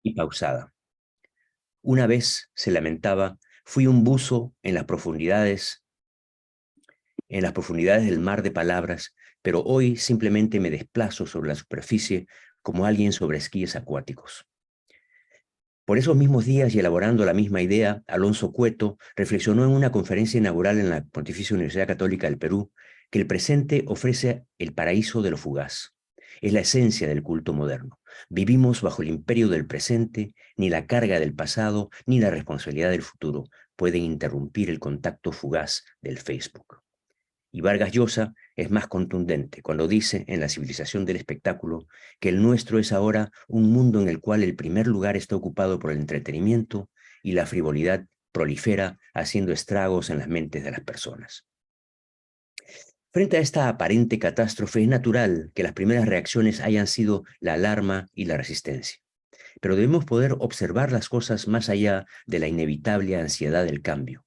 y pausada. Una vez, se lamentaba, fui un buzo en las profundidades del mar de palabras, pero hoy simplemente me desplazo sobre la superficie como alguien sobre esquíes acuáticos. Por esos mismos días y elaborando la misma idea, Alonso Cueto reflexionó en una conferencia inaugural en la Pontificia Universidad Católica del Perú que el presente ofrece el paraíso de lo fugaz. Es la esencia del culto moderno. Vivimos bajo el imperio del presente, ni la carga del pasado, ni la responsabilidad del futuro pueden interrumpir el contacto fugaz del Facebook. Y Vargas Llosa es más contundente cuando dice en La civilización del espectáculo que el nuestro es ahora un mundo en el cual el primer lugar está ocupado por el entretenimiento y la frivolidad prolifera haciendo estragos en las mentes de las personas. Frente a esta aparente catástrofe es natural que las primeras reacciones hayan sido la alarma y la resistencia, pero debemos poder observar las cosas más allá de la inevitable ansiedad del cambio.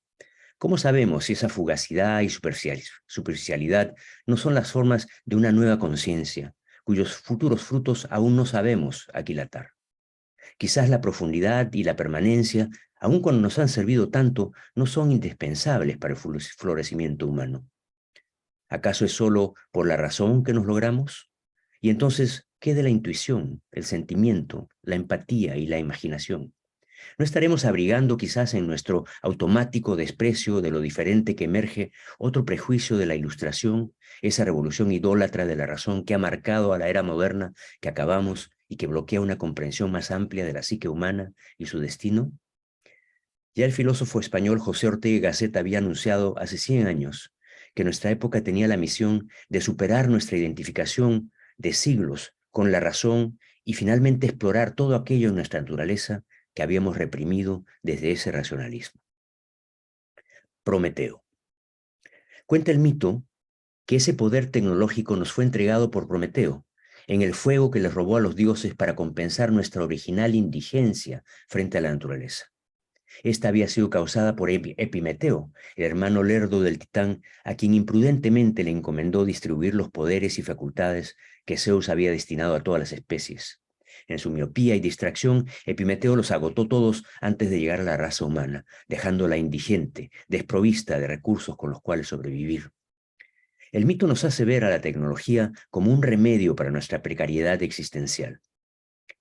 ¿Cómo sabemos si esa fugacidad y superficialidad no son las formas de una nueva conciencia, cuyos futuros frutos aún no sabemos aquilatar? Quizás la profundidad y la permanencia, aun cuando nos han servido tanto, no son indispensables para el florecimiento humano. ¿Acaso es solo por la razón que nos logramos? Y entonces, ¿qué de la intuición, el sentimiento, la empatía y la imaginación? ¿No estaremos abrigando quizás en nuestro automático desprecio de lo diferente que emerge otro prejuicio de la Ilustración, esa revolución idólatra de la razón que ha marcado a la era moderna que acabamos y que bloquea una comprensión más amplia de la psique humana y su destino? Ya el filósofo español José Ortega y Gasset había anunciado hace 100 años que nuestra época tenía la misión de superar nuestra identificación de siglos con la razón y finalmente explorar todo aquello en nuestra naturaleza que habíamos reprimido desde ese racionalismo. Prometeo. Cuenta el mito que ese poder tecnológico nos fue entregado por Prometeo, en el fuego que les robó a los dioses para compensar nuestra original indigencia frente a la naturaleza. Esta había sido causada por Epimeteo, el hermano lerdo del titán, a quien imprudentemente le encomendó distribuir los poderes y facultades que Zeus había destinado a todas las especies. En su miopía y distracción, Epimeteo los agotó todos antes de llegar a la raza humana, dejándola indigente, desprovista de recursos con los cuales sobrevivir. El mito nos hace ver a la tecnología como un remedio para nuestra precariedad existencial.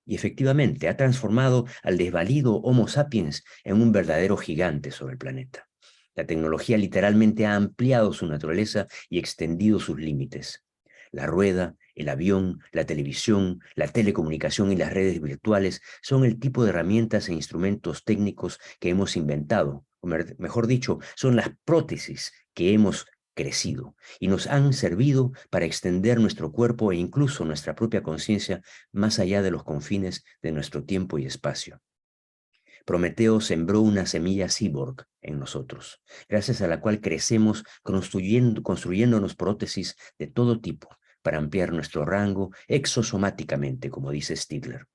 Y efectivamente ha transformado al desvalido Homo sapiens en un verdadero gigante sobre el planeta. La tecnología literalmente ha ampliado su naturaleza y extendido sus límites. La rueda, el avión, la televisión, la telecomunicación y las redes virtuales son el tipo de herramientas e instrumentos técnicos que hemos inventado, o mejor dicho, son las prótesis que hemos crecido y nos han servido para extender nuestro cuerpo e incluso nuestra propia conciencia más allá de los confines de nuestro tiempo y espacio. Prometeo sembró una semilla cyborg en nosotros, gracias a la cual crecemos construyéndonos prótesis de todo tipo para ampliar nuestro rango exosomáticamente, como dice Stigler.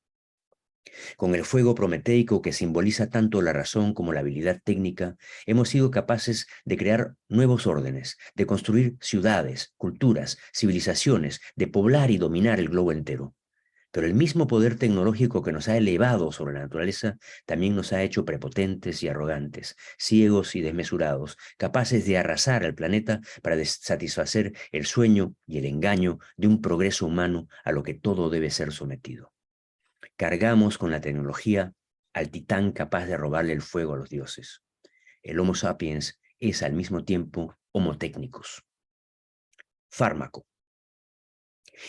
Con el fuego prometeico que simboliza tanto la razón como la habilidad técnica, hemos sido capaces de crear nuevos órdenes, de construir ciudades, culturas, civilizaciones, de poblar y dominar el globo entero. Pero el mismo poder tecnológico que nos ha elevado sobre la naturaleza también nos ha hecho prepotentes y arrogantes, ciegos y desmesurados, capaces de arrasar al planeta para satisfacer el sueño y el engaño de un progreso humano a lo que todo debe ser sometido. Cargamos con la tecnología al titán capaz de robarle el fuego a los dioses. El Homo sapiens es al mismo tiempo Homo technicus. Fármaco.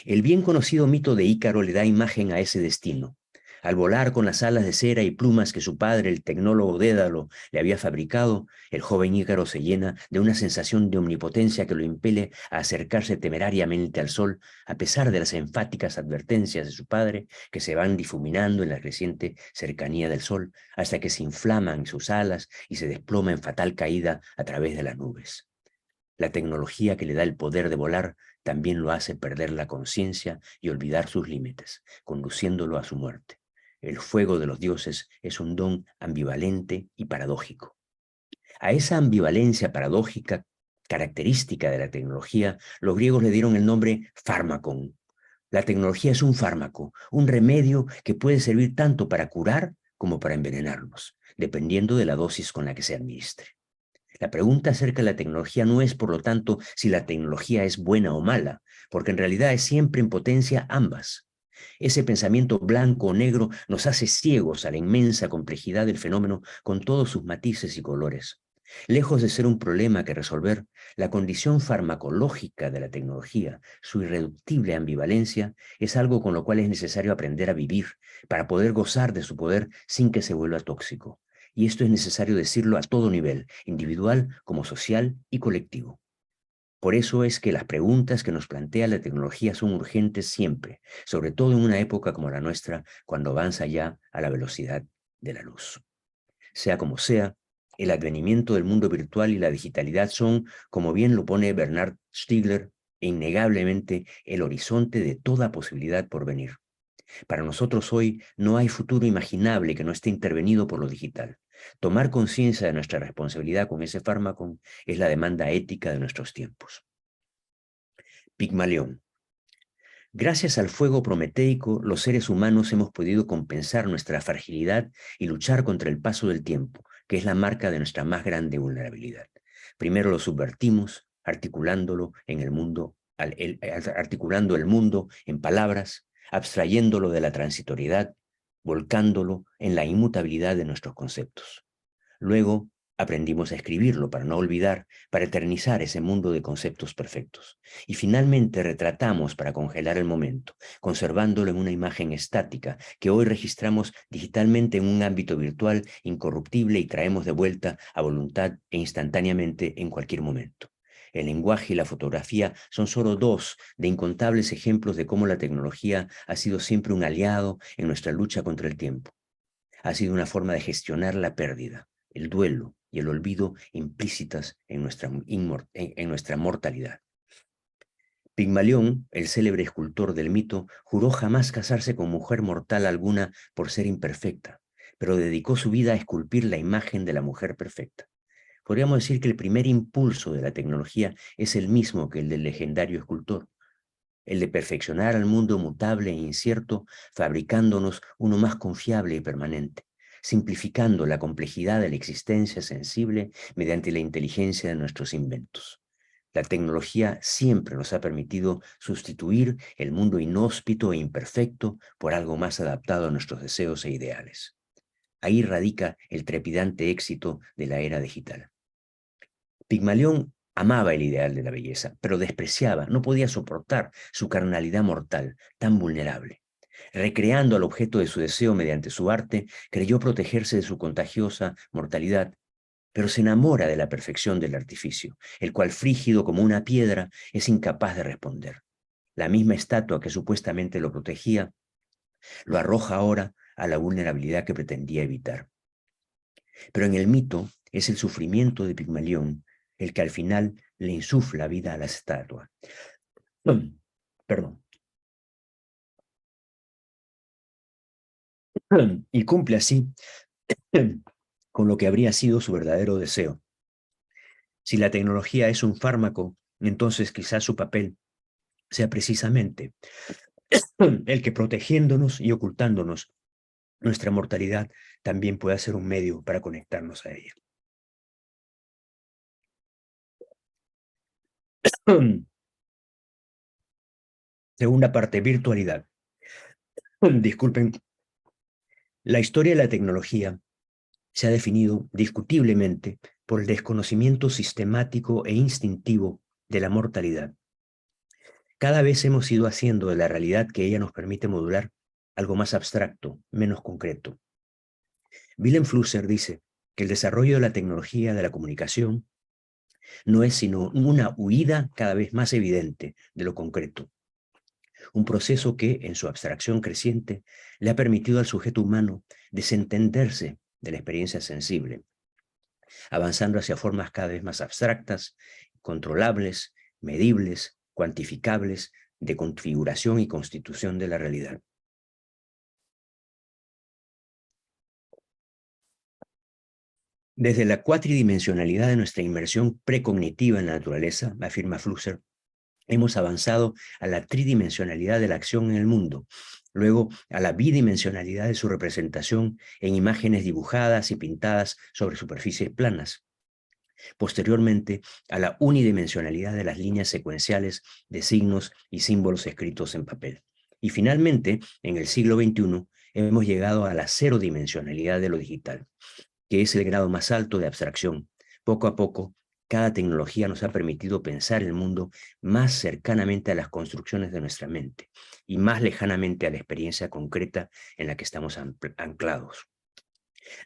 El bien conocido mito de Ícaro le da imagen a ese destino. Al volar con las alas de cera y plumas que su padre, el tecnólogo Dédalo, le había fabricado, el joven Ícaro se llena de una sensación de omnipotencia que lo impele a acercarse temerariamente al sol, a pesar de las enfáticas advertencias de su padre, que se van difuminando en la creciente cercanía del sol, hasta que se inflaman sus alas y se desploma en fatal caída a través de las nubes. La tecnología que le da el poder de volar también lo hace perder la conciencia y olvidar sus límites, conduciéndolo a su muerte. El fuego de los dioses es un don ambivalente y paradójico. A esa ambivalencia paradójica, característica de la tecnología, los griegos le dieron el nombre fármacon, La tecnología es un fármaco, un remedio que puede servir tanto para curar como para envenenarnos, dependiendo de la dosis con la que se administre. La pregunta acerca de la tecnología no es, por lo tanto, si la tecnología es buena o mala, porque en realidad es siempre en potencia ambas. Ese pensamiento blanco o negro nos hace ciegos a la inmensa complejidad del fenómeno con todos sus matices y colores. Lejos de ser un problema que resolver, la condición farmacológica de la tecnología, su irreductible ambivalencia, es algo con lo cual es necesario aprender a vivir para poder gozar de su poder sin que se vuelva tóxico. Y esto es necesario decirlo a todo nivel, individual como social y colectivo. Por eso es que las preguntas que nos plantea la tecnología son urgentes siempre, sobre todo en una época como la nuestra, cuando avanza ya a la velocidad de la luz. Sea como sea, el advenimiento del mundo virtual y la digitalidad son, como bien lo pone Bernard Stiegler, innegablemente el horizonte de toda posibilidad por venir. Para nosotros hoy no hay futuro imaginable que no esté intervenido por lo digital. Tomar conciencia de nuestra responsabilidad con ese fármaco es la demanda ética de nuestros tiempos. Pigmalión. Gracias al fuego prometeico, los seres humanos hemos podido compensar nuestra fragilidad y luchar contra el paso del tiempo, que es la marca de nuestra más grande vulnerabilidad. Primero lo subvertimos, articulándolo en el mundo, articulando el mundo en palabras, abstrayéndolo de la transitoriedad, volcándolo en la inmutabilidad de nuestros conceptos. Luego aprendimos a escribirlo para no olvidar, para eternizar ese mundo de conceptos perfectos. Y finalmente retratamos para congelar el momento, conservándolo en una imagen estática que hoy registramos digitalmente en un ámbito virtual incorruptible y traemos de vuelta a voluntad e instantáneamente en cualquier momento. El lenguaje y la fotografía son solo dos de incontables ejemplos de cómo la tecnología ha sido siempre un aliado en nuestra lucha contra el tiempo. Ha sido una forma de gestionar la pérdida, el duelo y el olvido implícitas en nuestra mortalidad. Pigmalión, el célebre escultor del mito, juró jamás casarse con mujer mortal alguna por ser imperfecta, pero dedicó su vida a esculpir la imagen de la mujer perfecta. Podríamos decir que el primer impulso de la tecnología es el mismo que el del legendario escultor, el de perfeccionar al mundo mutable e incierto, fabricándonos uno más confiable y permanente, simplificando la complejidad de la existencia sensible mediante la inteligencia de nuestros inventos. La tecnología siempre nos ha permitido sustituir el mundo inhóspito e imperfecto por algo más adaptado a nuestros deseos e ideales. Ahí radica el trepidante éxito de la era digital. Pigmalión amaba el ideal de la belleza, pero despreciaba, no podía soportar su carnalidad mortal, tan vulnerable. Recreando al objeto de su deseo mediante su arte, creyó protegerse de su contagiosa mortalidad, pero se enamora de la perfección del artificio, el cual, frígido como una piedra, es incapaz de responder. La misma estatua que supuestamente lo protegía, lo arroja ahora a la vulnerabilidad que pretendía evitar. Pero en el mito es el sufrimiento de Pigmalión el que al final le insufla vida a la estatua. Perdón. Y cumple así con lo que habría sido su verdadero deseo. Si la tecnología es un fármaco, entonces quizás su papel sea precisamente el que, protegiéndonos y ocultándonos nuestra mortalidad, también pueda ser un medio para conectarnos a ella. Segunda parte, virtualidad. Disculpen, la historia de la tecnología se ha definido discutiblemente por el desconocimiento sistemático e instintivo de la mortalidad. Cada vez hemos ido haciendo de la realidad que ella nos permite modular algo más abstracto, menos concreto. Willem Flusser dice que el desarrollo de la tecnología de la comunicación no es sino una huida cada vez más evidente de lo concreto, un proceso que, en su abstracción creciente, le ha permitido al sujeto humano desentenderse de la experiencia sensible, avanzando hacia formas cada vez más abstractas, controlables, medibles, cuantificables, de configuración y constitución de la realidad. Desde la cuatridimensionalidad de nuestra inmersión precognitiva en la naturaleza, afirma Flusser, Hemos avanzado a la tridimensionalidad de la acción en el mundo, luego a la bidimensionalidad de su representación en imágenes dibujadas y pintadas sobre superficies planas, posteriormente a la unidimensionalidad de las líneas secuenciales de signos y símbolos escritos en papel. Y finalmente, en el siglo XXI, hemos llegado a la cerodimensionalidad de lo digital, que es el grado más alto de abstracción. Poco a poco, cada tecnología nos ha permitido pensar el mundo más cercanamente a las construcciones de nuestra mente y más lejanamente a la experiencia concreta en la que estamos anclados.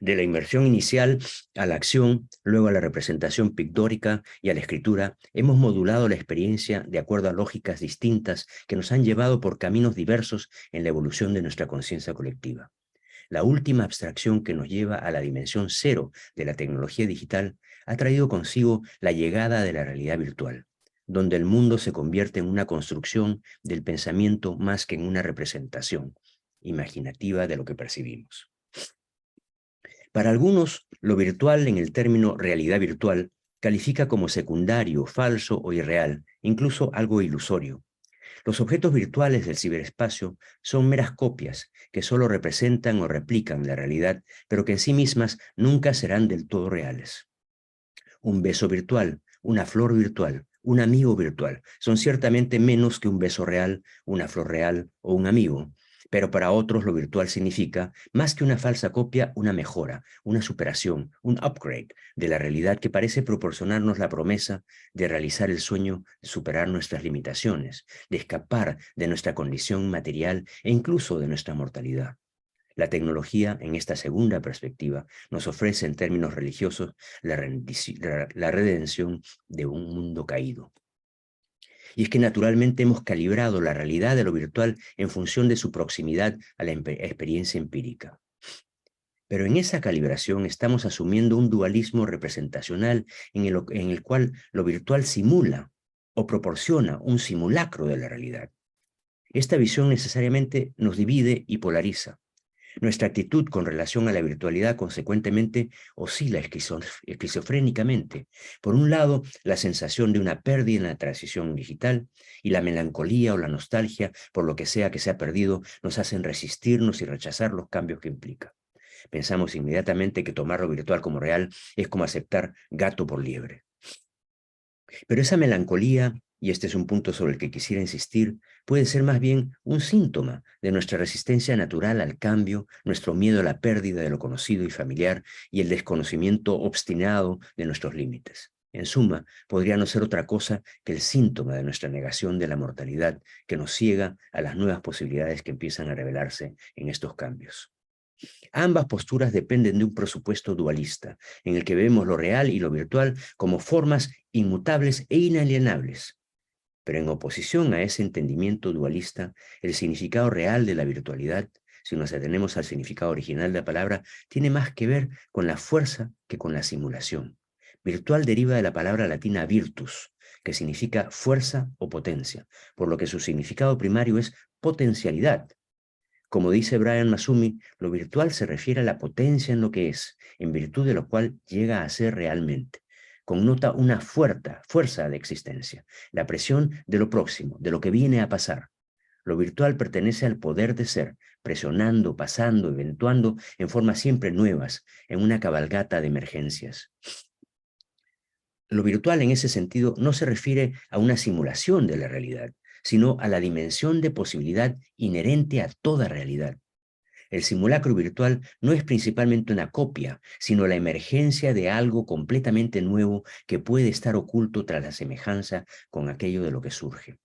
De la inmersión inicial a la acción, luego a la representación pictórica y a la escritura, hemos modulado la experiencia de acuerdo a lógicas distintas que nos han llevado por caminos diversos en la evolución de nuestra conciencia colectiva. La última abstracción que nos lleva a la dimensión cero de la tecnología digital ha traído consigo la llegada de la realidad virtual, donde el mundo se convierte en una construcción del pensamiento más que en una representación imaginativa de lo que percibimos. Para algunos, lo virtual en el término realidad virtual califica como secundario, falso o irreal, incluso algo ilusorio. Los objetos virtuales del ciberespacio son meras copias que solo representan o replican la realidad, pero que en sí mismas nunca serán del todo reales. Un beso virtual, una flor virtual, un amigo virtual son ciertamente menos que un beso real, una flor real o un amigo, pero para otros lo virtual significa, más que una falsa copia, una mejora, una superación, un upgrade de la realidad que parece proporcionarnos la promesa de realizar el sueño de superar nuestras limitaciones, de escapar de nuestra condición material e incluso de nuestra mortalidad. La tecnología, en esta segunda perspectiva, nos ofrece en términos religiosos la redención de un mundo caído. Y es que naturalmente hemos calibrado la realidad de lo virtual en función de su proximidad a la experiencia empírica. Pero en esa calibración estamos asumiendo un dualismo representacional en el cual lo virtual simula o proporciona un simulacro de la realidad. Esta visión necesariamente nos divide y polariza. Nuestra actitud con relación a la virtualidad consecuentemente oscila esquizofrénicamente. Por un lado, la sensación de una pérdida en la transición digital y la melancolía o la nostalgia por lo que sea que se ha perdido nos hacen resistirnos y rechazar los cambios que implica. Pensamos inmediatamente que tomar lo virtual como real es como aceptar gato por liebre. Pero esa melancolía, y este es un punto sobre el que quisiera insistir, puede ser más bien un síntoma de nuestra resistencia natural al cambio, nuestro miedo a la pérdida de lo conocido y familiar y el desconocimiento obstinado de nuestros límites. En suma, podría no ser otra cosa que el síntoma de nuestra negación de la mortalidad que nos ciega a las nuevas posibilidades que empiezan a revelarse en estos cambios. Ambas posturas dependen de un presupuesto dualista, en el que vemos lo real y lo virtual como formas inmutables e inalienables. Pero en oposición a ese entendimiento dualista, el significado real de la virtualidad, si nos atenemos al significado original de la palabra, tiene más que ver con la fuerza que con la simulación. Virtual deriva de la palabra latina virtus, que significa fuerza o potencia, por lo que su significado primario es potencialidad. Como dice Brian Massumi, lo virtual se refiere a la potencia en lo que es, en virtud de lo cual llega a ser realmente. Connota una fuerza de existencia, la presión de lo próximo, de lo que viene a pasar. Lo virtual pertenece al poder de ser, presionando, pasando, eventuando en formas siempre nuevas, en una cabalgata de emergencias. Lo virtual en ese sentido no se refiere a una simulación de la realidad, sino a la dimensión de posibilidad inherente a toda realidad. El simulacro virtual no es principalmente una copia, sino la emergencia de algo completamente nuevo que puede estar oculto tras la semejanza con aquello de lo que surge.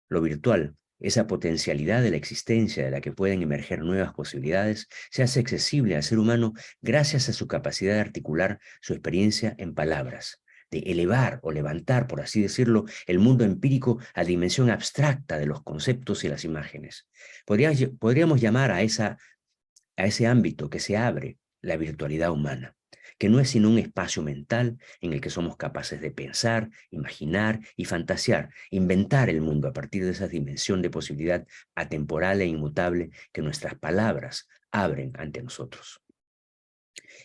Lo virtual, esa potencialidad de la existencia de la que pueden emerger nuevas posibilidades, se hace accesible al ser humano gracias a su capacidad de articular su experiencia en palabras, de elevar o levantar, por así decirlo, el mundo empírico a dimensión abstracta de los conceptos y las imágenes. Podríamos llamar a ese ámbito que se abre la virtualidad humana, que no es sino un espacio mental en el que somos capaces de pensar, imaginar y fantasear, inventar el mundo a partir de esa dimensión de posibilidad atemporal e inmutable que nuestras palabras abren ante nosotros.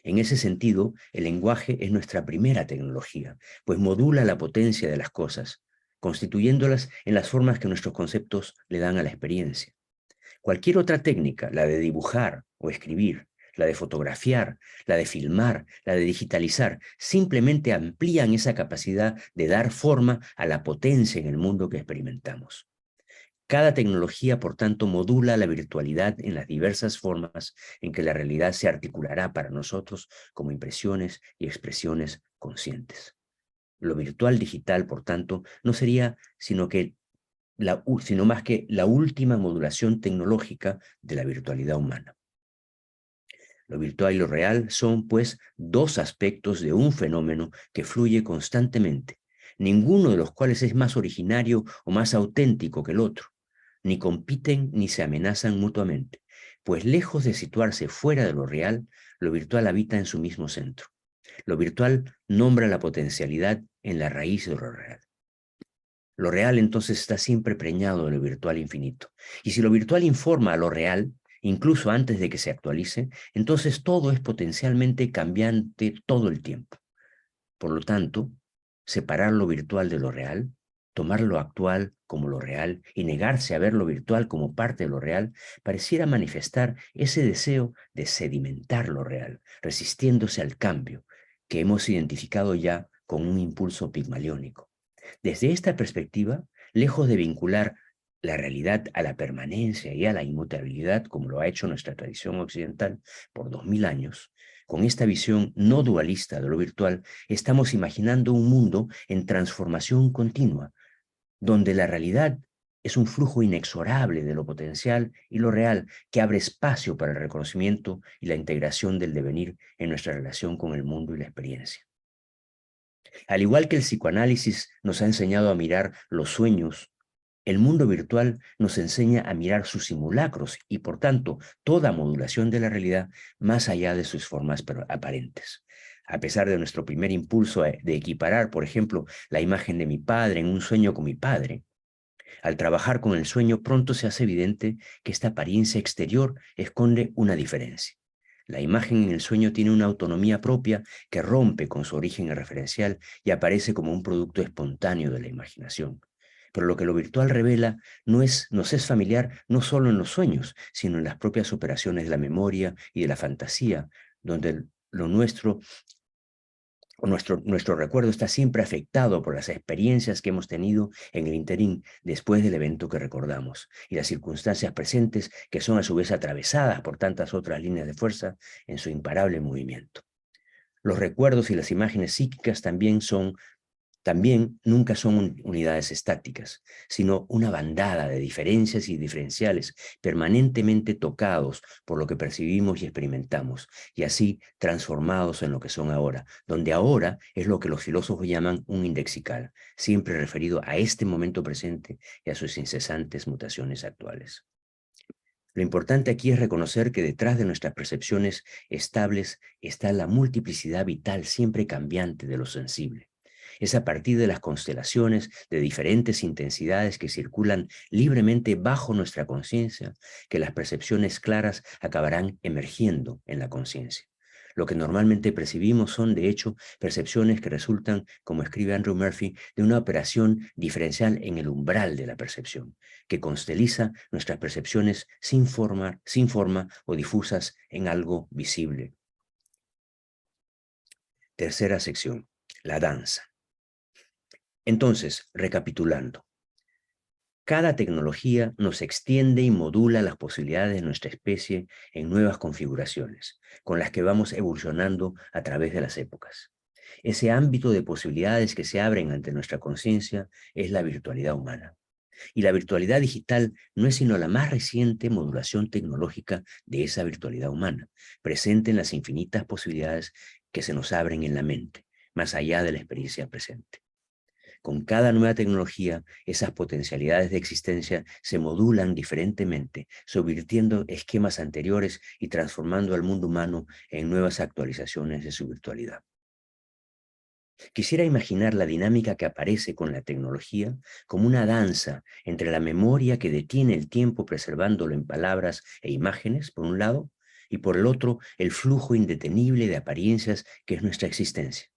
En ese sentido, el lenguaje es nuestra primera tecnología, pues modula la potencia de las cosas, constituyéndolas en las formas que nuestros conceptos le dan a la experiencia. Cualquier otra técnica, la de dibujar o escribir, la de fotografiar, la de filmar, la de digitalizar, simplemente amplían esa capacidad de dar forma a la potencia en el mundo que experimentamos. Cada tecnología, por tanto, modula la virtualidad en las diversas formas en que la realidad se articulará para nosotros como impresiones y expresiones conscientes. Lo virtual digital, por tanto, no sería sino más que la última modulación tecnológica de la virtualidad humana. Lo virtual y lo real son, pues, dos aspectos de un fenómeno que fluye constantemente, ninguno de los cuales es más originario o más auténtico que el otro. Ni compiten ni se amenazan mutuamente, pues lejos de situarse fuera de lo real, lo virtual habita en su mismo centro. Lo virtual nombra la potencialidad en la raíz de lo real. Lo real entonces está siempre preñado de lo virtual infinito. Y si lo virtual informa a lo real, incluso antes de que se actualice, entonces todo es potencialmente cambiante todo el tiempo. Por lo tanto, separar lo virtual de lo real, tomar lo actual como lo real y negarse a ver lo virtual como parte de lo real, pareciera manifestar ese deseo de sedimentar lo real, resistiéndose al cambio, que hemos identificado ya con un impulso pigmaliónico. Desde esta perspectiva, lejos de vincular la realidad a la permanencia y a la inmutabilidad, como lo ha hecho nuestra tradición occidental por 2000 años, con esta visión no dualista de lo virtual, estamos imaginando un mundo en transformación continua, donde la realidad es un flujo inexorable de lo potencial y lo real que abre espacio para el reconocimiento y la integración del devenir en nuestra relación con el mundo y la experiencia. Al igual que el psicoanálisis nos ha enseñado a mirar los sueños, el mundo virtual nos enseña a mirar sus simulacros y, por tanto, toda modulación de la realidad más allá de sus formas aparentes. A pesar de nuestro primer impulso de equiparar, por ejemplo, la imagen de mi padre en un sueño con mi padre, al trabajar con el sueño pronto se hace evidente que esta apariencia exterior esconde una diferencia. La imagen en el sueño tiene una autonomía propia que rompe con su origen referencial y aparece como un producto espontáneo de la imaginación. Pero lo que lo virtual revela nos es familiar no solo en los sueños, sino en las propias operaciones de la memoria y de la fantasía, donde lo nuestro recuerdo está siempre afectado por las experiencias que hemos tenido en el interín después del evento que recordamos y las circunstancias presentes que son a su vez atravesadas por tantas otras líneas de fuerza en su imparable movimiento. Los recuerdos y las imágenes psíquicas también nunca son unidades estáticas, sino una bandada de diferencias y diferenciales permanentemente tocados por lo que percibimos y experimentamos, y así transformados en lo que son ahora, donde ahora es lo que los filósofos llaman un indexical, siempre referido a este momento presente y a sus incesantes mutaciones actuales. Lo importante aquí es reconocer que detrás de nuestras percepciones estables está la multiplicidad vital siempre cambiante de lo sensible. Es a partir de las constelaciones de diferentes intensidades que circulan libremente bajo nuestra conciencia que las percepciones claras acabarán emergiendo en la conciencia. Lo que normalmente percibimos son, de hecho, percepciones que resultan, como escribe Andrew Murphy, de una operación diferencial en el umbral de la percepción, que consteliza nuestras percepciones sin forma o difusas en algo visible. Tercera sección, la danza. Entonces, recapitulando, cada tecnología nos extiende y modula las posibilidades de nuestra especie en nuevas configuraciones, con las que vamos evolucionando a través de las épocas. Ese ámbito de posibilidades que se abren ante nuestra conciencia es la virtualidad humana. Y la virtualidad digital no es sino la más reciente modulación tecnológica de esa virtualidad humana, presente en las infinitas posibilidades que se nos abren en la mente, más allá de la experiencia presente. Con cada nueva tecnología, esas potencialidades de existencia se modulan diferentemente, subvirtiendo esquemas anteriores y transformando al mundo humano en nuevas actualizaciones de su virtualidad. Quisiera imaginar la dinámica que aparece con la tecnología como una danza entre la memoria que detiene el tiempo preservándolo en palabras e imágenes, por un lado, y por el otro, el flujo indetenible de apariencias que es nuestra existencia.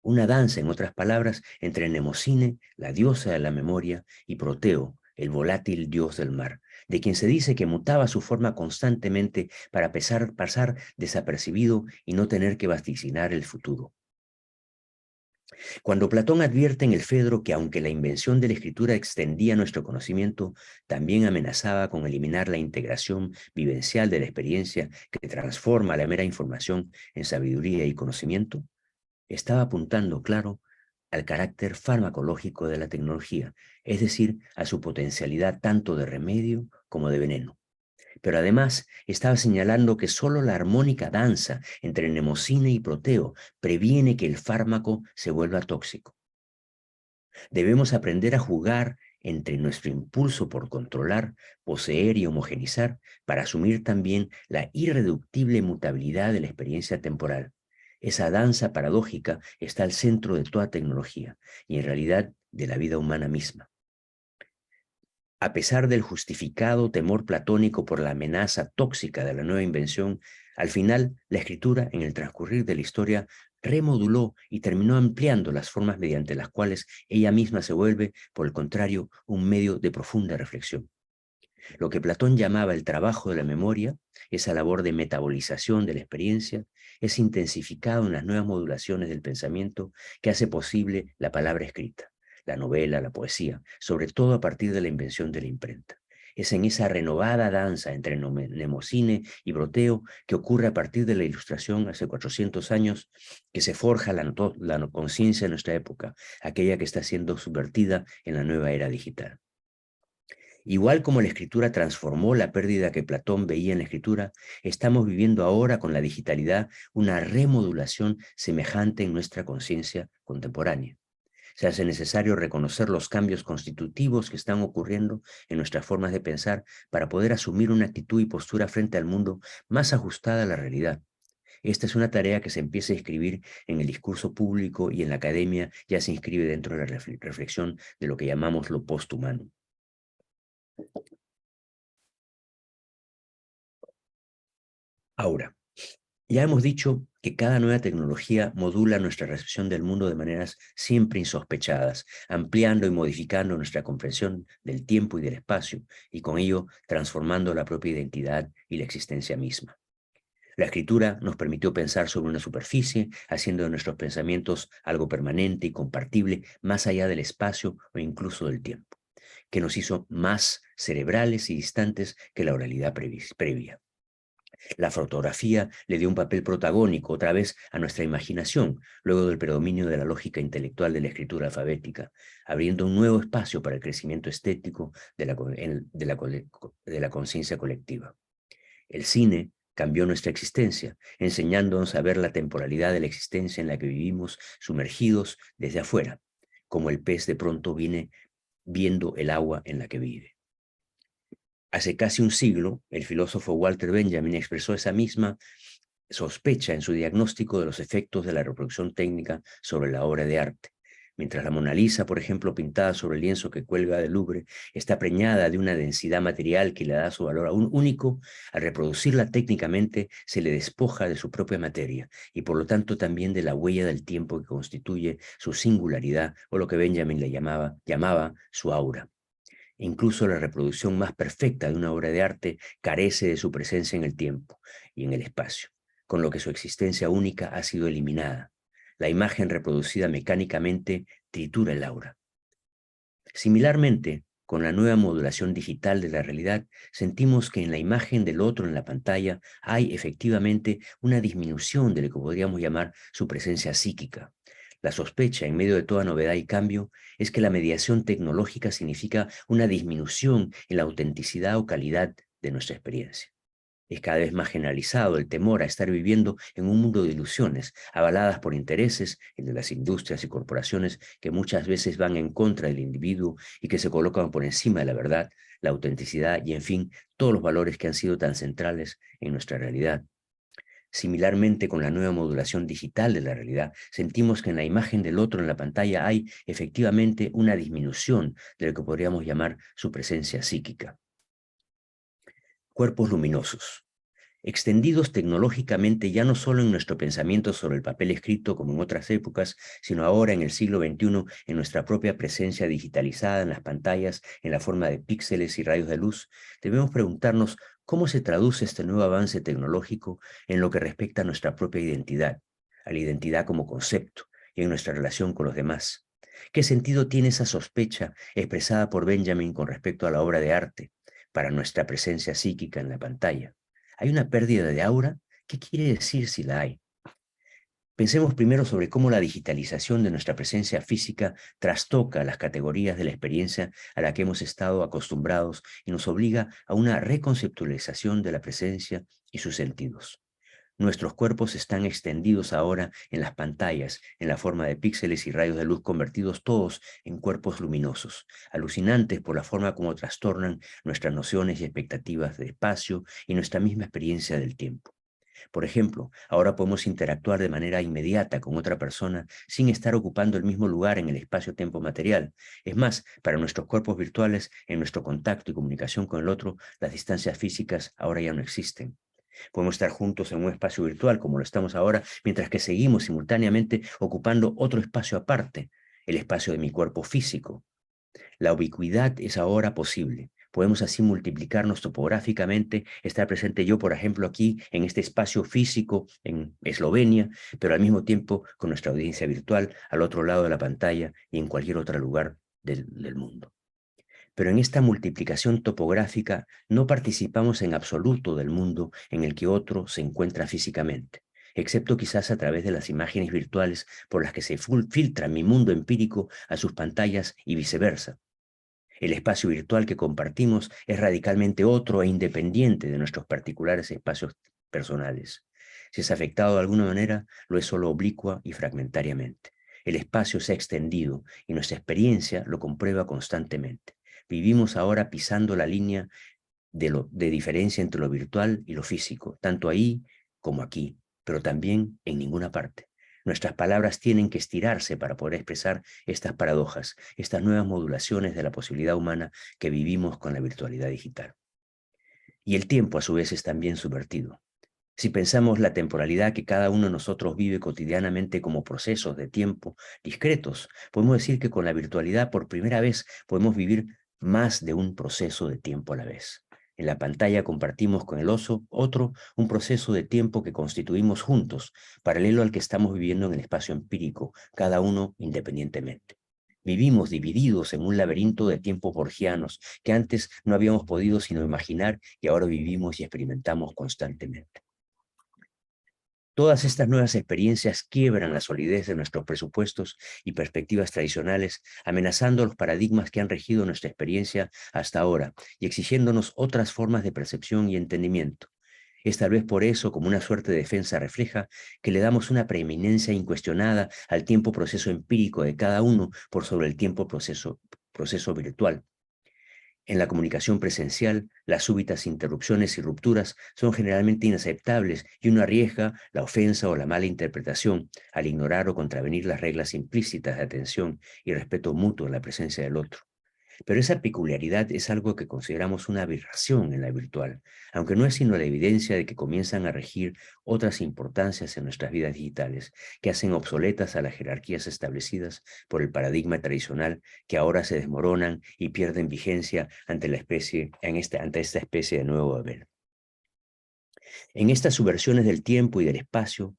Una danza, en otras palabras, entre Mnemosine, la diosa de la memoria, y Proteo, el volátil dios del mar, de quien se dice que mutaba su forma constantemente para pasar desapercibido y no tener que vaticinar el futuro. Cuando Platón advierte en el Fedro que aunque la invención de la escritura extendía nuestro conocimiento, también amenazaba con eliminar la integración vivencial de la experiencia que transforma la mera información en sabiduría y conocimiento, estaba apuntando, claro, al carácter farmacológico de la tecnología, es decir, a su potencialidad tanto de remedio como de veneno. Pero además estaba señalando que solo la armónica danza entre Mnemosine y Proteo previene que el fármaco se vuelva tóxico. Debemos aprender a jugar entre nuestro impulso por controlar, poseer y homogenizar para asumir también la irreductible mutabilidad de la experiencia temporal. Esa danza paradójica está al centro de toda tecnología y en realidad de la vida humana misma. A pesar del justificado temor platónico por la amenaza tóxica de la nueva invención, al final la escritura, en el transcurrir de la historia, remoduló y terminó ampliando las formas mediante las cuales ella misma se vuelve, por el contrario, un medio de profunda reflexión. Lo que Platón llamaba el trabajo de la memoria, esa labor de metabolización de la experiencia, es intensificado en las nuevas modulaciones del pensamiento que hace posible la palabra escrita, la novela, la poesía, sobre todo a partir de la invención de la imprenta. Es en esa renovada danza entre Mnemosine y Proteo que ocurre a partir de la Ilustración hace 400 años que se forja la conciencia de nuestra época, aquella que está siendo subvertida en la nueva era digital. Igual como la escritura transformó la pérdida que Platón veía en la escritura, estamos viviendo ahora con la digitalidad una remodulación semejante en nuestra conciencia contemporánea. Se hace necesario reconocer los cambios constitutivos que están ocurriendo en nuestras formas de pensar para poder asumir una actitud y postura frente al mundo más ajustada a la realidad. Esta es una tarea que se empieza a inscribir en el discurso público y en la academia ya se inscribe dentro de la reflexión de lo que llamamos lo posthumano. Ahora, ya hemos dicho que cada nueva tecnología modula nuestra recepción del mundo de maneras siempre insospechadas, ampliando y modificando nuestra comprensión del tiempo y del espacio, y con ello transformando la propia identidad y la existencia misma. La escritura nos permitió pensar sobre una superficie, haciendo de nuestros pensamientos algo permanente y compartible más allá del espacio o incluso del tiempo, que nos hizo más cerebrales y distantes que la oralidad previa. La fotografía le dio un papel protagónico otra vez a nuestra imaginación, luego del predominio de la lógica intelectual de la escritura alfabética, abriendo un nuevo espacio para el crecimiento estético de la conciencia colectiva. El cine cambió nuestra existencia, enseñándonos a ver la temporalidad de la existencia en la que vivimos sumergidos desde afuera, como el pez de pronto viene viendo el agua en la que vive. Hace casi un siglo, el filósofo Walter Benjamin expresó esa misma sospecha en su diagnóstico de los efectos de la reproducción técnica sobre la obra de arte. Mientras la Mona Lisa, por ejemplo, pintada sobre el lienzo que cuelga del Louvre, está preñada de una densidad material que le da su valor aún único, al reproducirla técnicamente se le despoja de su propia materia y por lo tanto también de la huella del tiempo que constituye su singularidad o lo que Benjamin le llamaba su aura. Incluso la reproducción más perfecta de una obra de arte carece de su presencia en el tiempo y en el espacio, con lo que su existencia única ha sido eliminada. La imagen reproducida mecánicamente tritura el aura. Similarmente, con la nueva modulación digital de la realidad, sentimos que en la imagen del otro en la pantalla hay efectivamente una disminución de lo que podríamos llamar su presencia psíquica. La sospecha, en medio de toda novedad y cambio, es que la mediación tecnológica significa una disminución en la autenticidad o calidad de nuestra experiencia. Es cada vez más generalizado el temor a estar viviendo en un mundo de ilusiones, avaladas por intereses, el de las industrias y corporaciones que muchas veces van en contra del individuo y que se colocan por encima de la verdad, la autenticidad y, en fin, todos los valores que han sido tan centrales en nuestra realidad. Similarmente, con la nueva modulación digital de la realidad, sentimos que en la imagen del otro en la pantalla hay efectivamente una disminución de lo que podríamos llamar su presencia psíquica. Cuerpos luminosos. extendidos tecnológicamente ya no solo en nuestro pensamiento sobre el papel escrito como en otras épocas, sino ahora en el siglo XXI en nuestra propia presencia digitalizada en las pantallas en la forma de píxeles y rayos de luz, debemos preguntarnos cómo se traduce este nuevo avance tecnológico en lo que respecta a nuestra propia identidad, a la identidad como concepto y en nuestra relación con los demás. ¿Qué sentido tiene esa sospecha expresada por Benjamin con respecto a la obra de arte para nuestra presencia psíquica en la pantalla? ¿Hay una pérdida de aura? ¿Qué quiere decir si la hay? Pensemos primero sobre cómo la digitalización de nuestra presencia física trastoca las categorías de la experiencia a la que hemos estado acostumbrados y nos obliga a una reconceptualización de la presencia y sus sentidos. Nuestros cuerpos están extendidos ahora en las pantallas, en la forma de píxeles y rayos de luz convertidos todos en cuerpos luminosos, alucinantes por la forma como trastornan nuestras nociones y expectativas de espacio y nuestra misma experiencia del tiempo. Por ejemplo, ahora podemos interactuar de manera inmediata con otra persona sin estar ocupando el mismo lugar en el espacio-tiempo material. Es más, para nuestros cuerpos virtuales, en nuestro contacto y comunicación con el otro, las distancias físicas ahora ya no existen. Podemos estar juntos en un espacio virtual como lo estamos ahora, mientras que seguimos simultáneamente ocupando otro espacio aparte, el espacio de mi cuerpo físico. La ubicuidad es ahora posible. Podemos así multiplicarnos topográficamente, estar presente yo, por ejemplo, aquí en este espacio físico en Eslovenia, pero al mismo tiempo con nuestra audiencia virtual al otro lado de la pantalla y en cualquier otro lugar del mundo. Pero en esta multiplicación topográfica no participamos en absoluto del mundo en el que otro se encuentra físicamente, excepto quizás a través de las imágenes virtuales por las que se filtra mi mundo empírico a sus pantallas y viceversa. El espacio virtual que compartimos es radicalmente otro e independiente de nuestros particulares espacios personales. Si es afectado de alguna manera, lo es solo oblicua y fragmentariamente. El espacio se ha extendido y nuestra experiencia lo comprueba constantemente. Vivimos ahora pisando la línea de diferencia entre lo virtual y lo físico, tanto ahí como aquí, pero también en ninguna parte. Nuestras palabras tienen que estirarse para poder expresar estas paradojas, estas nuevas modulaciones de la posibilidad humana que vivimos con la virtualidad digital. Y el tiempo, a su vez, es también subvertido. Si pensamos la temporalidad que cada uno de nosotros vive cotidianamente como procesos de tiempo discretos, podemos decir que con la virtualidad por primera vez podemos vivir más de un proceso de tiempo a la vez. En la pantalla compartimos con el otro un proceso de tiempo que constituimos juntos, paralelo al que estamos viviendo en el espacio empírico, cada uno independientemente. Vivimos divididos en un laberinto de tiempos borgianos que antes no habíamos podido sino imaginar y ahora vivimos y experimentamos constantemente. Todas estas nuevas experiencias quiebran la solidez de nuestros presupuestos y perspectivas tradicionales, amenazando los paradigmas que han regido nuestra experiencia hasta ahora y exigiéndonos otras formas de percepción y entendimiento. Es tal vez por eso, como una suerte de defensa refleja, que le damos una preeminencia incuestionada al tiempo-proceso empírico de cada uno por sobre el tiempo-proceso virtual. En la comunicación presencial, las súbitas interrupciones y rupturas son generalmente inaceptables y uno arriesga la ofensa o la mala interpretación al ignorar o contravenir las reglas implícitas de atención y respeto mutuo en la presencia del otro. Pero esa peculiaridad es algo que consideramos una aberración en la virtual, aunque no es sino la evidencia de que comienzan a regir otras importancias en nuestras vidas digitales, que hacen obsoletas a las jerarquías establecidas por el paradigma tradicional, que ahora se desmoronan y pierden vigencia ante ante esta especie de nuevo Babel. En estas subversiones del tiempo y del espacio,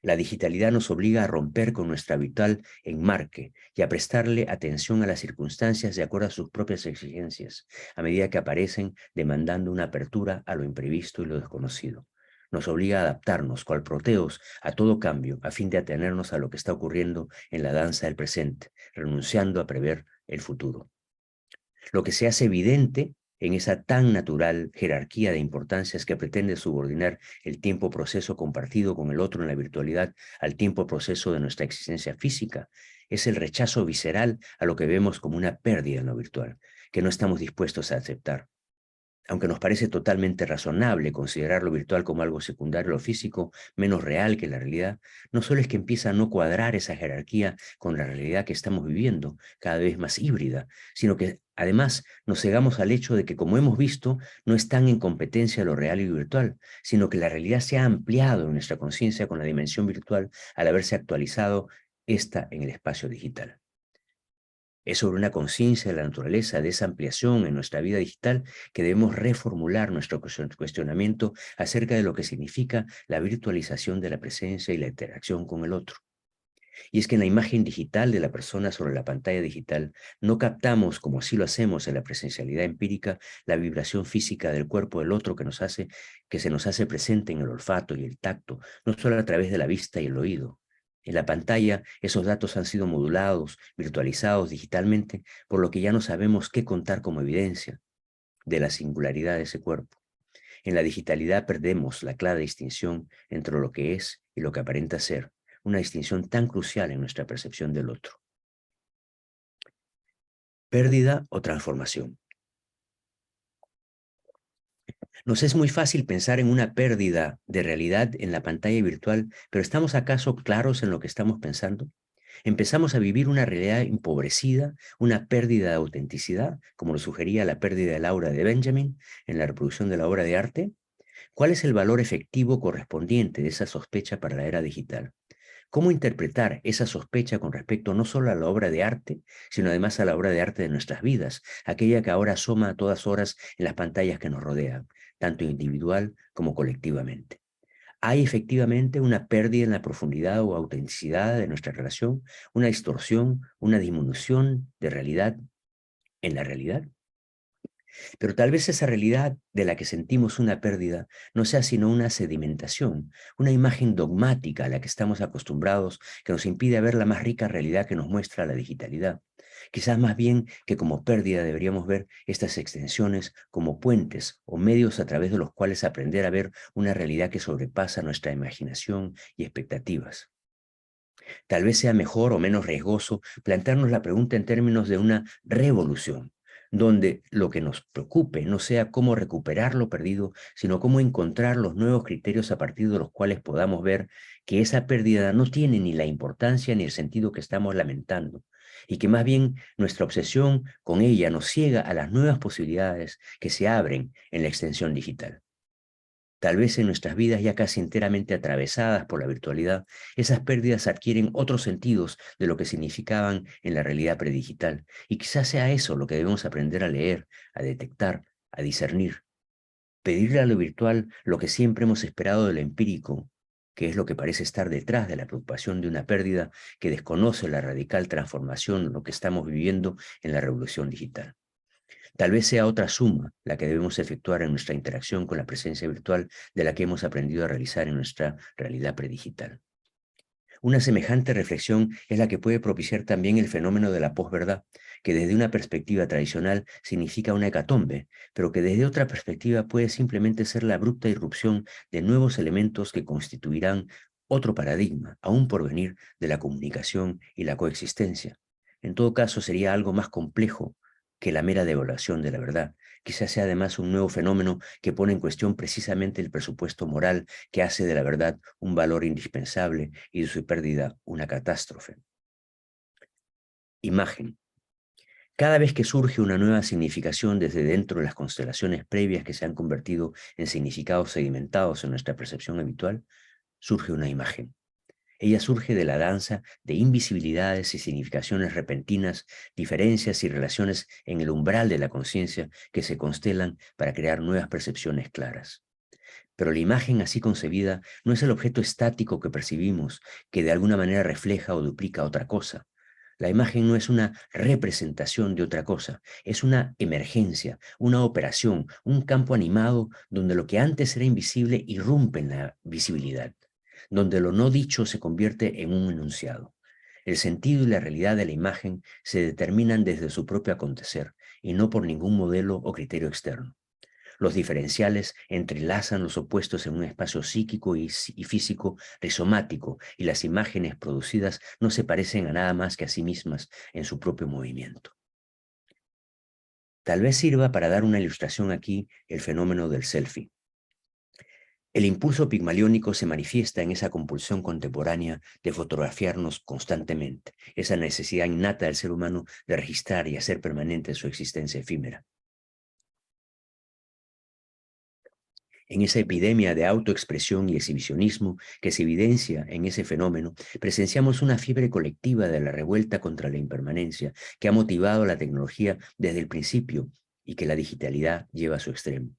la digitalidad nos obliga a romper con nuestra habitual enmarque y a prestarle atención a las circunstancias de acuerdo a sus propias exigencias, a medida que aparecen demandando una apertura a lo imprevisto y lo desconocido. Nos obliga a adaptarnos, cual proteos, a todo cambio, a fin de atenernos a lo que está ocurriendo en la danza del presente, renunciando a prever el futuro. Lo que se hace evidente en esa tan natural jerarquía de importancias que pretende subordinar el tiempo-proceso compartido con el otro en la virtualidad al tiempo-proceso de nuestra existencia física, es el rechazo visceral a lo que vemos como una pérdida en lo virtual, que no estamos dispuestos a aceptar. Aunque nos parece totalmente razonable considerar lo virtual como algo secundario a lo físico, menos real que la realidad, no solo es que empieza a no cuadrar esa jerarquía con la realidad que estamos viviendo, cada vez más híbrida, sino que Además, nos cegamos al hecho de que, como hemos visto, no están en competencia lo real y lo virtual, sino que la realidad se ha ampliado en nuestra conciencia con la dimensión virtual al haberse actualizado esta en el espacio digital. Es sobre una conciencia de la naturaleza de esa ampliación en nuestra vida digital que debemos reformular nuestro cuestionamiento acerca de lo que significa la virtualización de la presencia y la interacción con el otro. Y es que en la imagen digital de la persona sobre la pantalla digital no captamos, como así lo hacemos en la presencialidad empírica, la vibración física del cuerpo del otro que se nos hace presente en el olfato y el tacto, no solo a través de la vista y el oído. En la pantalla, esos datos han sido modulados, virtualizados digitalmente, por lo que ya no sabemos qué contar como evidencia de la singularidad de ese cuerpo. En la digitalidad perdemos la clara distinción entre lo que es y lo que aparenta ser, una distinción tan crucial en nuestra percepción del otro. Pérdida o transformación. Nos es muy fácil pensar en una pérdida de realidad en la pantalla virtual, pero ¿estamos acaso claros en lo que estamos pensando? ¿Empezamos a vivir una realidad empobrecida, una pérdida de autenticidad, como lo sugería la pérdida del aura de Benjamin en la reproducción de la obra de arte? ¿Cuál es el valor efectivo correspondiente de esa sospecha para la era digital? ¿Cómo interpretar esa sospecha con respecto no solo a la obra de arte, sino además a la obra de arte de nuestras vidas, aquella que ahora asoma a todas horas en las pantallas que nos rodean, tanto individual como colectivamente? ¿Hay efectivamente una pérdida en la profundidad o autenticidad de nuestra relación, una distorsión, una disminución de realidad en la realidad? Pero tal vez esa realidad de la que sentimos una pérdida no sea sino una sedimentación, una imagen dogmática a la que estamos acostumbrados que nos impide ver la más rica realidad que nos muestra la digitalidad. Quizás más bien que como pérdida deberíamos ver estas extensiones como puentes o medios a través de los cuales aprender a ver una realidad que sobrepasa nuestra imaginación y expectativas. Tal vez sea mejor o menos riesgoso plantearnos la pregunta en términos de una revolución, donde lo que nos preocupe no sea cómo recuperar lo perdido, sino cómo encontrar los nuevos criterios a partir de los cuales podamos ver que esa pérdida no tiene ni la importancia ni el sentido que estamos lamentando, y que más bien nuestra obsesión con ella nos ciega a las nuevas posibilidades que se abren en la extensión digital. Tal vez en nuestras vidas ya casi enteramente atravesadas por la virtualidad, esas pérdidas adquieren otros sentidos de lo que significaban en la realidad predigital. Y quizás sea eso lo que debemos aprender a leer, a detectar, a discernir. Pedirle a lo virtual lo que siempre hemos esperado de lo empírico, que es lo que parece estar detrás de la preocupación de una pérdida que desconoce la radical transformación, lo que estamos viviendo en la revolución digital. Tal vez sea otra suma la que debemos efectuar en nuestra interacción con la presencia virtual de la que hemos aprendido a realizar en nuestra realidad predigital. Una semejante reflexión es la que puede propiciar también el fenómeno de la posverdad, que desde una perspectiva tradicional significa una hecatombe, pero que desde otra perspectiva puede simplemente ser la abrupta irrupción de nuevos elementos que constituirán otro paradigma, aún por venir, de la comunicación y la coexistencia. En todo caso, sería algo más complejo que la mera devaluación de la verdad. Quizás sea además un nuevo fenómeno que pone en cuestión precisamente el presupuesto moral que hace de la verdad un valor indispensable y de su pérdida una catástrofe. Imagen. Cada vez que surge una nueva significación desde dentro de las constelaciones previas que se han convertido en significados sedimentados en nuestra percepción habitual, surge una imagen. Ella surge de la danza de invisibilidades y significaciones repentinas, diferencias y relaciones en el umbral de la conciencia que se constelan para crear nuevas percepciones claras. Pero la imagen así concebida no es el objeto estático que percibimos, que de alguna manera refleja o duplica otra cosa. La imagen no es una representación de otra cosa, es una emergencia, una operación, un campo animado donde lo que antes era invisible irrumpe en la visibilidad, donde lo no dicho se convierte en un enunciado. El sentido y la realidad de la imagen se determinan desde su propio acontecer y no por ningún modelo o criterio externo. Los diferenciales entrelazan los opuestos en un espacio psíquico y físico rizomático, y las imágenes producidas no se parecen a nada más que a sí mismas en su propio movimiento. Tal vez sirva para dar una ilustración aquí el fenómeno del selfie. El impulso pigmaliónico se manifiesta en esa compulsión contemporánea de fotografiarnos constantemente, esa necesidad innata del ser humano de registrar y hacer permanente su existencia efímera. En esa epidemia de autoexpresión y exhibicionismo que se evidencia en ese fenómeno, presenciamos una fiebre colectiva de la revuelta contra la impermanencia que ha motivado la tecnología desde el principio y que la digitalidad lleva a su extremo.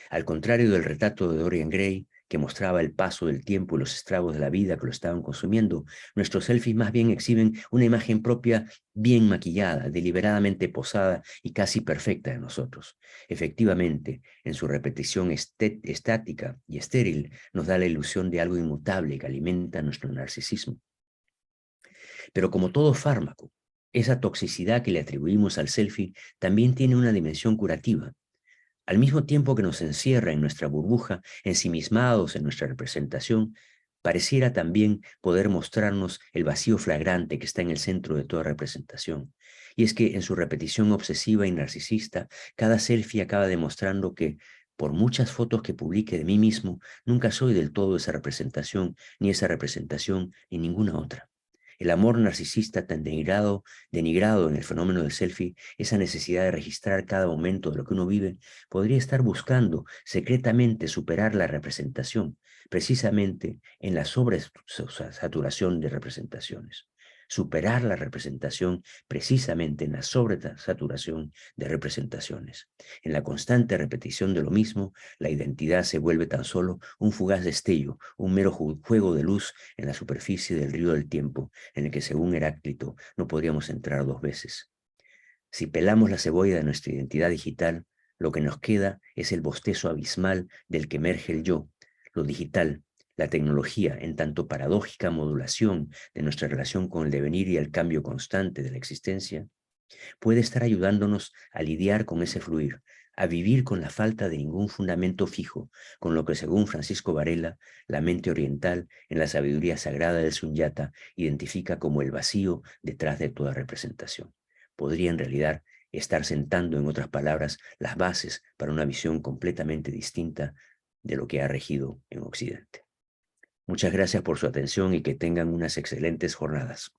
Al contrario del retrato de Dorian Gray, que mostraba el paso del tiempo y los estragos de la vida que lo estaban consumiendo, nuestros selfies más bien exhiben una imagen propia bien maquillada, deliberadamente posada y casi perfecta de nosotros. Efectivamente, en su repetición estática y estéril, nos da la ilusión de algo inmutable que alimenta nuestro narcisismo. Pero como todo fármaco, esa toxicidad que le atribuimos al selfie también tiene una dimensión curativa. Al mismo tiempo que nos encierra en nuestra burbuja, ensimismados en nuestra representación, pareciera también poder mostrarnos el vacío flagrante que está en el centro de toda representación. Y es que en su repetición obsesiva y narcisista, cada selfie acaba demostrando que, por muchas fotos que publique de mí mismo, nunca soy del todo esa representación, ni esa representación, ni ninguna otra. El amor narcisista tan denigrado en el fenómeno del selfie, esa necesidad de registrar cada momento de lo que uno vive, podría estar buscando secretamente superar la representación, precisamente en la sobresaturación de representaciones. Superar la representación precisamente en la sobresaturación de representaciones. En la constante repetición de lo mismo, la identidad se vuelve tan solo un fugaz destello, un mero juego de luz en la superficie del río del tiempo, en el que, según Heráclito, no podríamos entrar dos veces. Si pelamos la cebolla de nuestra identidad digital, lo que nos queda es el bostezo abismal del que emerge el yo, lo digital, la tecnología, en tanto paradójica modulación de nuestra relación con el devenir y el cambio constante de la existencia, puede estar ayudándonos a lidiar con ese fluir, a vivir con la falta de ningún fundamento fijo, con lo que, según Francisco Varela, la mente oriental, en la sabiduría sagrada del Sunyata, identifica como el vacío detrás de toda representación. Podría en realidad estar sentando, en otras palabras, las bases para una visión completamente distinta de lo que ha regido en Occidente. Muchas gracias por su atención y que tengan unas excelentes jornadas.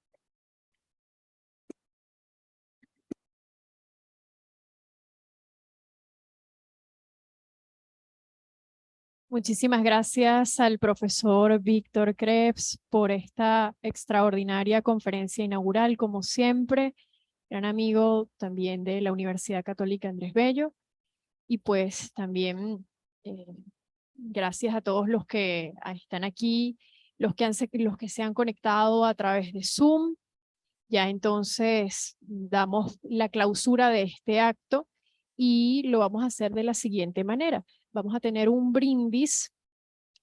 Muchísimas gracias al profesor Víctor Krebs por esta extraordinaria conferencia inaugural, como siempre, gran amigo también de la Universidad Católica Andrés Bello, y pues también gracias a todos los que están aquí, los que se han conectado a través de Zoom. Ya entonces damos la clausura de este acto y lo vamos a hacer de la siguiente manera. Vamos a tener un brindis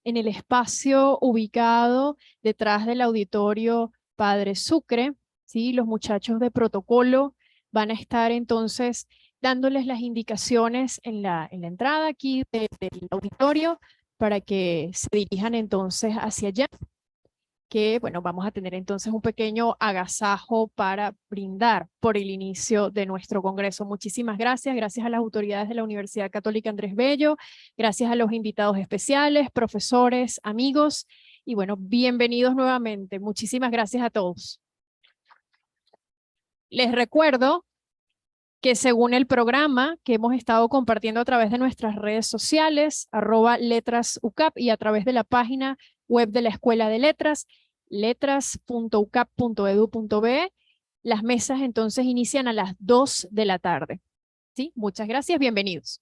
en el espacio ubicado detrás del auditorio Padre Sucre, ¿sí? Los muchachos de protocolo van a estar entonces dándoles las indicaciones en la entrada aquí del auditorio para que se dirijan entonces hacia allá, que bueno, vamos a tener entonces un pequeño agasajo para brindar por el inicio de nuestro congreso. Muchísimas gracias, gracias a las autoridades de la Universidad Católica Andrés Bello, gracias a los invitados especiales, profesores, amigos, y bueno, bienvenidos nuevamente. Muchísimas gracias a todos. Les recuerdo que según el programa que hemos estado compartiendo a través de nuestras redes sociales, @letrasucap, y a través de la página web de la Escuela de Letras, letras.ucap.edu.be, las mesas entonces inician a las 2 de la tarde. ¿Sí? Muchas gracias, bienvenidos.